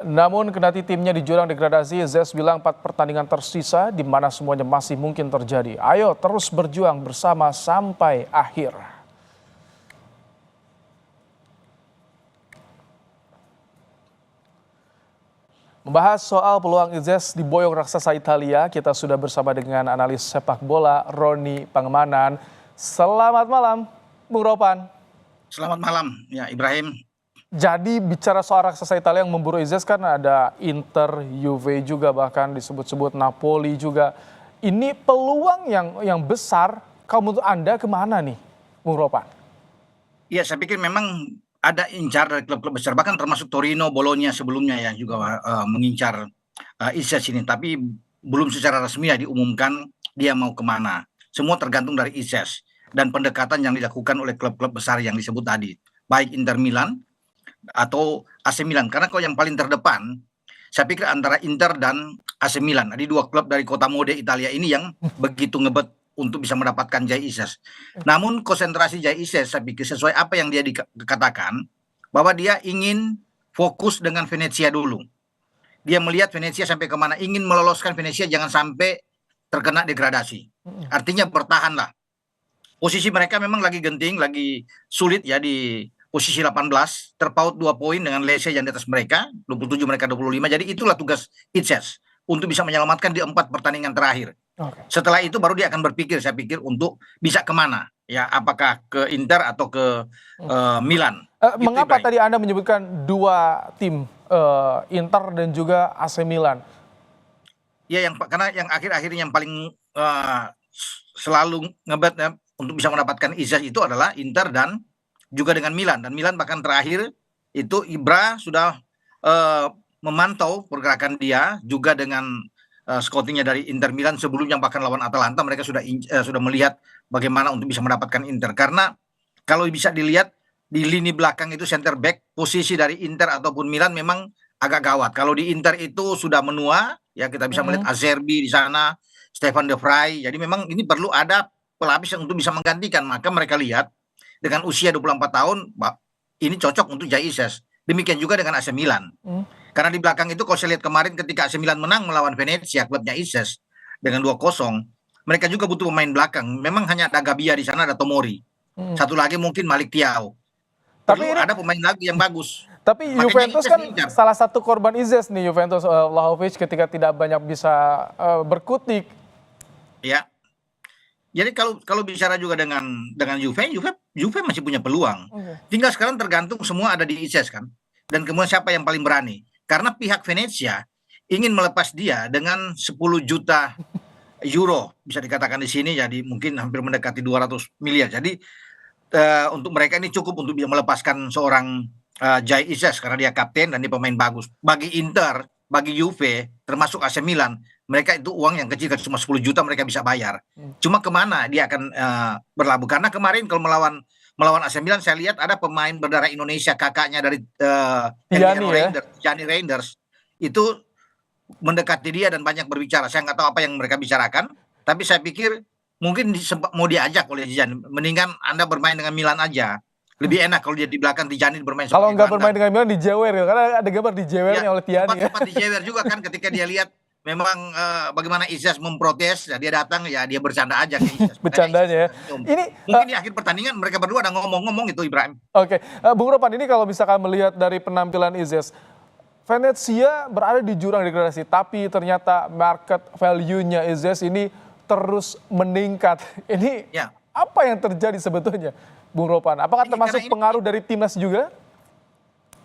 Namun kendati timnya di jurang degradasi, Zes bilang 4 pertandingan tersisa di mana semuanya masih mungkin terjadi. Ayo terus berjuang bersama sampai akhir. Membahas soal peluang Izes di boyong raksasa Italia, kita sudah bersama dengan analis sepak bola Roni Pangemanan. Selamat malam, Bung Ropan. Selamat malam, ya Ibrahim. Jadi bicara soal raksasa Italia yang memburu Izes kan ada Inter, Juve juga, bahkan disebut-sebut Napoli juga. Ini peluang yang besar, kalau menurut Anda kemana nih, Bung Ropan? Iya, saya pikir memang ada incar dari klub-klub besar, bahkan termasuk Torino, Bologna sebelumnya ya juga mengincar Izes ini. Tapi belum secara resmi ya diumumkan dia mau kemana. Semua tergantung dari Izes dan pendekatan yang dilakukan oleh klub-klub besar yang disebut tadi. Baik Inter Milan atau AC Milan. Karena kalau yang paling terdepan, saya pikir antara Inter dan AC Milan. Ada dua klub dari kota mode Italia ini yang begitu ngebet untuk bisa mendapatkan Jay Ises. Namun konsentrasi Jay Ises saya pikir sesuai apa yang dia dikatakan, bahwa dia ingin fokus dengan Venezia dulu. Dia melihat Venezia sampai kemana, ingin meloloskan Venezia jangan sampai terkena degradasi. Artinya bertahanlah. Posisi mereka memang lagi genting, lagi sulit ya di posisi 18, terpaut 2 poin dengan Lecce yang di atas mereka, 27 mereka 25. Jadi itulah tugas Ises untuk bisa menyelamatkan di 4 pertandingan terakhir. Setelah itu baru dia akan berpikir, saya pikir, untuk bisa kemana, ya apakah ke Inter atau ke Milan. Mengapa tadi Anda menyebutkan dua tim, Inter dan juga AC Milan? Ya, karena yang akhir-akhir yang paling selalu ngebet ya, untuk bisa mendapatkan Ises itu adalah Inter dan juga dengan Milan. Dan Milan bahkan terakhir itu Ibra sudah memantau pergerakan dia juga dengan scoutingnya dari Inter Milan sebelumnya, bahkan lawan Atalanta mereka sudah melihat bagaimana untuk bisa mendapatkan Inter. Karena kalau bisa dilihat di lini belakang itu center back posisi dari Inter ataupun Milan memang agak gawat. Kalau di Inter itu sudah menua, ya kita bisa melihat Acerbi di sana, Stefan De Vrij. Jadi memang ini perlu ada pelapis yang untuk bisa menggantikan. Maka mereka lihat dengan usia 24 tahun, ini cocok untuk Jay Ises. Demikian juga dengan AC Milan. Karena di belakang itu kalau saya lihat kemarin ketika AC Milan menang melawan Venezia, klubnya Ises, dengan 2-0, mereka juga butuh pemain belakang. Memang hanya ada Gabbia di sana, ada Tomori. Satu lagi mungkin Malik Thiaw. Tapi ada pemain lagi yang bagus. Tapi Juventus kan salah satu korban Izes nih, Juventus Vlahovic ketika tidak banyak bisa berkutik. Ya. Jadi kalau bicara juga dengan Juve masih punya peluang. Tinggal sekarang tergantung semua ada di Izes kan. Dan kemudian siapa yang paling berani? Karena pihak Venezia ingin melepas dia dengan 10 juta euro, bisa dikatakan di sini, jadi mungkin hampir mendekati 200 miliar. Jadi untuk mereka ini cukup untuk bisa melepaskan seorang Jay Ises karena dia kapten dan dia pemain bagus. Bagi Inter, bagi Juve, termasuk AC Milan, mereka itu uang yang kecil, cuma 10 juta mereka bisa bayar. Cuma kemana dia akan berlabuh? Karena kemarin kalau melawan AC Milan saya lihat ada pemain berdarah Indonesia, kakaknya dari Gianni Reinders itu mendekati dia dan banyak berbicara. Saya nggak tahu apa yang mereka bicarakan, tapi saya pikir mungkin mau diajak oleh Gianni. Mendingan Anda bermain dengan Milan aja. Lebih enak kalau dia di belakang Gianni bermain. Kalau nggak bermain dengan Milan dijewer ya, karena ada gambar dijewernya oleh Gianni. Sempat dijewer juga kan ketika dia lihat memang bagaimana Ises memprotes, ya dia datang, ya dia bercanda aja ke Ises. Bercandanya ya. Ini mungkin di akhir pertandingan mereka berdua ada ngomong-ngomong itu, Ibrahim. Oke, Bung Ropan, ini kalau misalkan melihat dari penampilan Izes, Venezia berada di jurang degradasi, tapi ternyata market value-nya Izes ini terus meningkat. Ini apa yang terjadi sebetulnya, Bung Ropan? Apakah termasuk pengaruh dari timnas juga?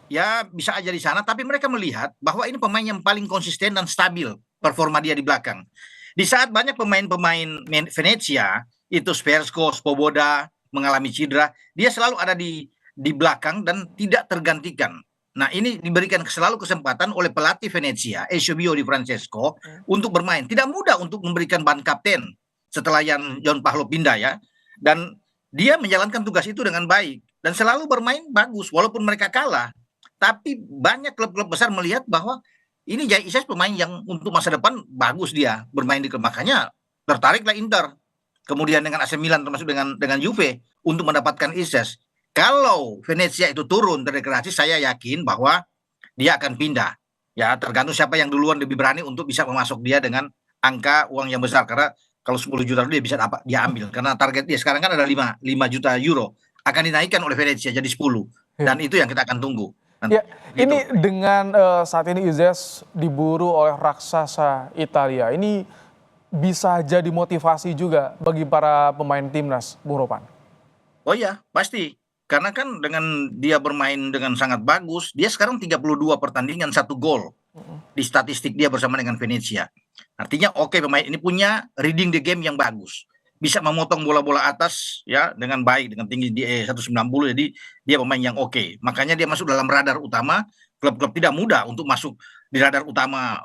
Ya bisa aja di sana, tapi mereka melihat bahwa ini pemain yang paling konsisten dan stabil performa dia di belakang. Di saat banyak pemain-pemain Venezia, itu Spersko, Svoboda mengalami cedera, dia selalu ada di belakang dan tidak tergantikan. Nah ini diberikan selalu kesempatan oleh pelatih Venezia, Eusebio Di Francesco, untuk bermain. Tidak mudah untuk memberikan ban kapten setelah yang John Pahlo pindah ya. Dan dia menjalankan tugas itu dengan baik. Dan selalu bermain bagus, walaupun mereka kalah. Tapi banyak klub-klub besar melihat bahwa ini Jay Ises pemain yang untuk masa depan bagus dia bermain di klub. Makanya tertariklah Inter. Kemudian dengan AC Milan termasuk dengan Juve untuk mendapatkan Ises. Kalau Venezia itu turun terdegradasi, saya yakin bahwa dia akan pindah. Ya, tergantung siapa yang duluan lebih berani untuk bisa memasok dia dengan angka uang yang besar. Karena kalau 10 juta dulu dia bisa dapat, dia ambil. Karena target dia sekarang kan ada 5 juta euro. Akan dinaikkan oleh Venezia jadi 10. Ya. Dan itu yang kita akan tunggu. Ya, Gitu. ini dengan saat ini Izes diburu oleh raksasa Italia. Ini bisa jadi motivasi juga bagi para pemain timnas, Bung Ropan. Oh iya, pasti. Karena kan dengan dia bermain dengan sangat bagus, dia sekarang 32 pertandingan, 1 gol di statistik dia bersama dengan Venezia. Artinya oke, pemain ini punya reading the game yang bagus. Bisa memotong bola-bola atas ya dengan baik, dengan tinggi di 190, jadi dia pemain yang oke. Makanya dia masuk dalam radar utama. Klub-klub tidak mudah untuk masuk di radar utama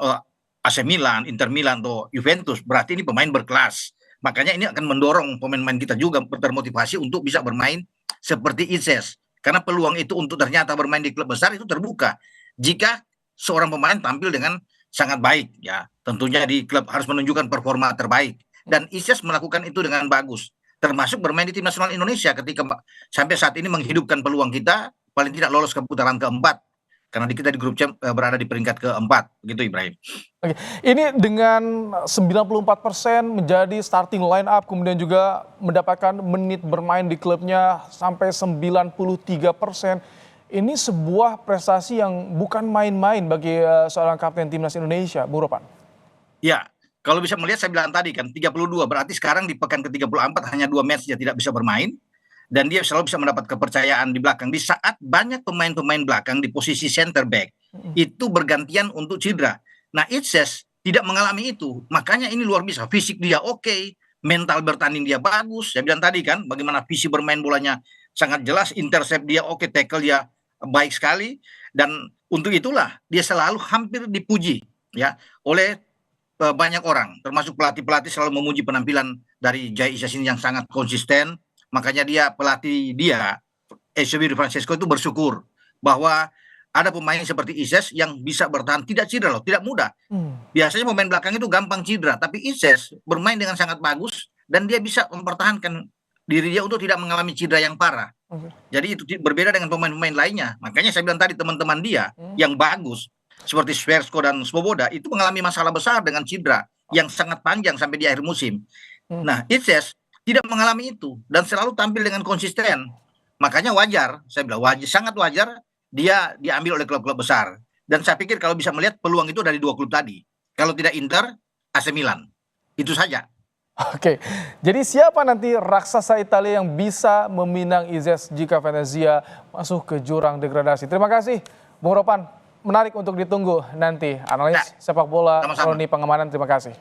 AC Milan, Inter Milan atau Juventus. Berarti ini pemain berkelas. Makanya ini akan mendorong pemain-pemain kita juga termotivasi untuk bisa bermain seperti Izes. Karena peluang itu untuk ternyata bermain di klub besar itu terbuka jika seorang pemain tampil dengan sangat baik, ya tentunya di klub harus menunjukkan performa terbaik, dan Izes melakukan itu dengan bagus, termasuk bermain di tim nasional Indonesia ketika sampai saat ini menghidupkan peluang kita paling tidak lolos ke putaran keempat, karena kita di grup C berada di peringkat keempat, begitu Ibrahim. Oke, ini dengan 94% menjadi starting line up, kemudian juga mendapatkan menit bermain di klubnya sampai 93%. Ini sebuah prestasi yang bukan main-main bagi seorang kapten timnas Indonesia, Bung Ropan. Ya, kalau bisa melihat saya bilang tadi kan 32, berarti sekarang di pekan ke-34 hanya 2 match dia tidak bisa bermain, dan dia selalu bisa mendapat kepercayaan di belakang di saat banyak pemain-pemain belakang di posisi center back itu bergantian untuk cedera. Nah, Izes tidak mengalami itu, makanya ini luar biasa. Fisik dia oke, mental bertanding dia bagus. Saya bilang tadi kan, bagaimana visi bermain bolanya sangat jelas, intercept dia oke, tackle dia baik sekali, dan untuk itulah dia selalu hampir dipuji ya oleh banyak orang, termasuk pelatih-pelatih selalu memuji penampilan dari Jai Izes ini yang sangat konsisten. Makanya pelatih dia, Eusebio Di Francesco itu bersyukur bahwa ada pemain seperti Izes yang bisa bertahan tidak cedera loh, tidak mudah. Biasanya pemain belakang itu gampang cedera, tapi Izes bermain dengan sangat bagus dan dia bisa mempertahankan diri dia untuk tidak mengalami cedera yang parah. Jadi itu berbeda dengan pemain-pemain lainnya. Makanya saya bilang tadi teman-teman dia yang bagus seperti Sversko dan Svoboda itu mengalami masalah besar dengan cedera yang sangat panjang sampai di akhir musim. Nah, Izes tidak mengalami itu dan selalu tampil dengan konsisten. Makanya wajar, saya bilang wajar, sangat wajar dia diambil oleh klub-klub besar. Dan saya pikir kalau bisa melihat peluang itu dari 2 klub tadi. Kalau tidak Inter, AC Milan. Itu saja. Oke, jadi siapa nanti raksasa Italia yang bisa meminang Izes jika Venezia masuk ke jurang degradasi? Terima kasih, Bung Ropan. Menarik untuk ditunggu nanti. Analis sepak bola Roni Pangemanan, terima kasih.